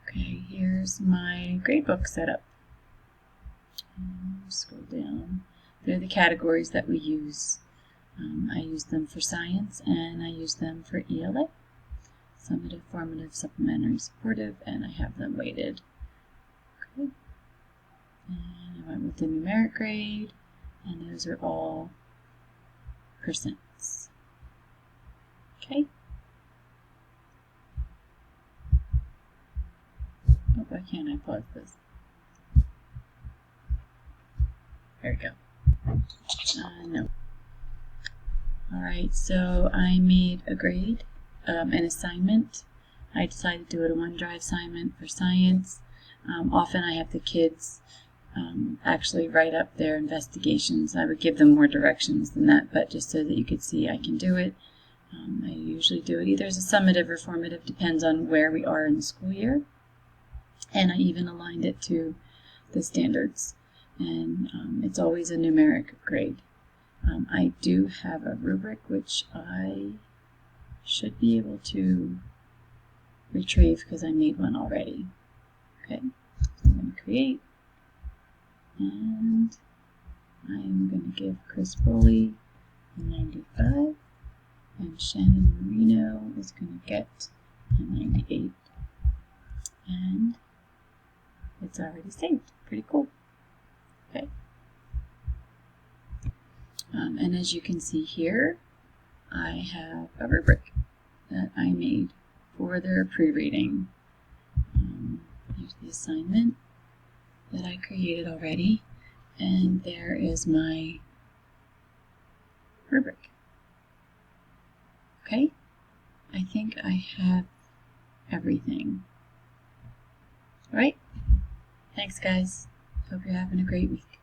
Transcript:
Okay, here's my gradebook setup. Scroll down. They're the categories that we use. I use them for science and I use them for ELA. Summative, formative, supplementary, supportive, and I have them weighted. Okay. And I went with the numeric grade, and those are all percents. Okay. Oh, why can't I pause this? There we go. No. Alright, so I made a grade, an assignment. I decided to do it a OneDrive assignment for science. Often I have the kids actually write up their investigations. I would give them more directions than that, but just so that you could see I can do it. I usually do it either as a summative or formative, depends on where we are in the school year. And I even aligned it to the standards. And it's always a numeric grade. I do have a rubric which I should be able to retrieve because I made one already. Okay, so I'm going to create, and I am going to give Chris Foley a 95, and Shannon Marino is going to get a 98, and it's already saved. Pretty cool. Okay. And as you can see here, I have a rubric that I made for their pre-reading. Here's the assignment that I created already, and there is my rubric. Okay, I think I have everything. All right, thanks guys. Hope you're having a great week.